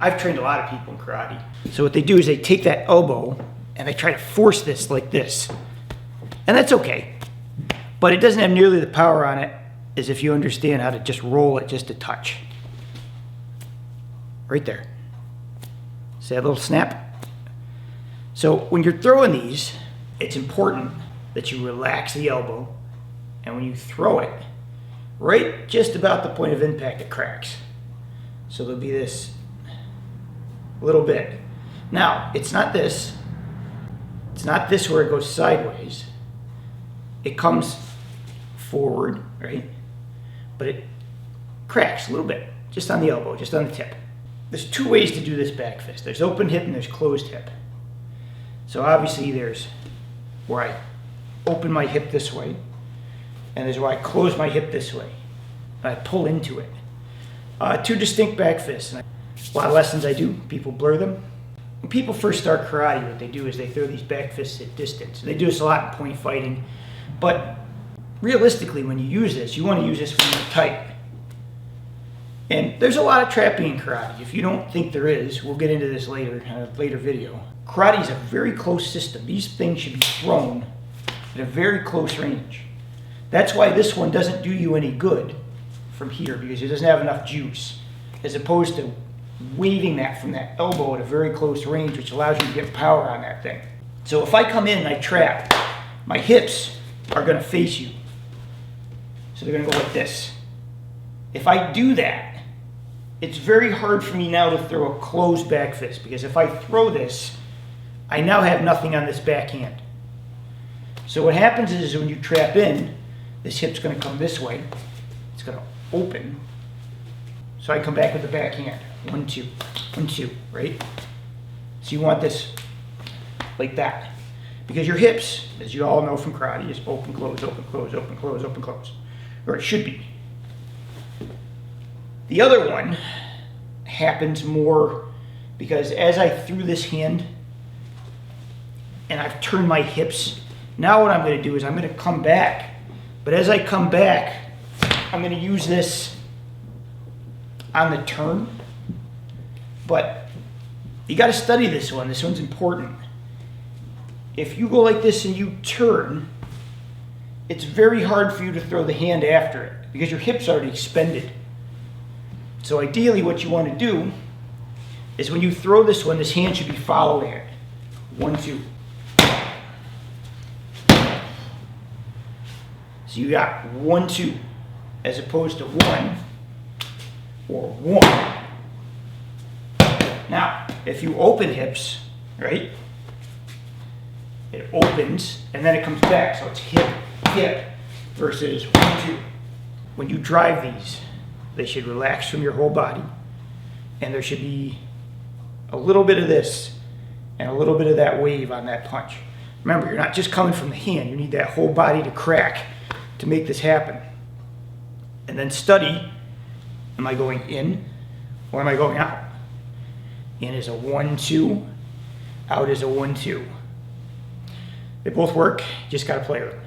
I've trained a lot of people in karate. So what they do is they take that elbow and they try to force this like this. And that's okay. But it doesn't have nearly the power on it as if you understand how to just roll it just a touch. Right there. See that little snap? So when you're throwing these, it's important that you relax the elbow, and when you throw it, right just about the point of impact, it cracks. So there'll be this little bit. Now, it's not this where it goes sideways. It comes forward, right? But it cracks a little bit, just on the elbow, just on the tip. There's two ways to do this back fist. There's open hip and there's closed hip. So obviously there's where I open my hip this way, and there's where I close my hip this way. I pull into it. Two distinct back fists. And a lot of lessons I do, people blur them. When people first start karate, what they do is they throw these back fists at distance. They do this a lot in point fighting. But realistically, when you use this, you want to use this when you're tight. And there's a lot of trapping in karate. If you don't think there is, we'll get into this later in a later video. Karate is a very close system. These things should be thrown at a very close range. That's why this one doesn't do you any good from here, because it doesn't have enough juice, as opposed to waving that from that elbow at a very close range, which allows you to get power on that thing. So if I come in and I trap, my hips are going to face you. So they're going to go like this. If I do that, it's very hard for me now to throw a closed back fist, because if I throw this, I now have nothing on this backhand. So what happens is when you trap in, this hip's going to come this way. It's going to open. So I come back with the backhand. 1, 2, 1, 2, right? So you want this like that. Because your hips, as you all know from karate, is open, close, open, close, open, close, open, close. Or it should be. The other one happens more because as I threw this hand and I've turned my hips, now what I'm going to do is I'm going to come back. But as I come back, I'm going to use this on the turn. But you got to study this one. This one's important. If you go like this and you turn, it's very hard for you to throw the hand after it because your hip's already expended. So ideally what you want to do is when you throw this one, this hand should be following it. 1, 2. So you got 1, 2, as opposed to 1 or 1. Now, if you open hips, right, it opens and then it comes back. So it's hip, hip versus 1, 2. When you drive these, they should relax from your whole body, and there should be a little bit of this and a little bit of that wave on that punch. Remember, you're not just coming from the hand. You need that whole body to crack to make this happen. And then study, am I going in or am I going out? In is a 1, 2, out is a 1, 2. They both work, you just got to play with them.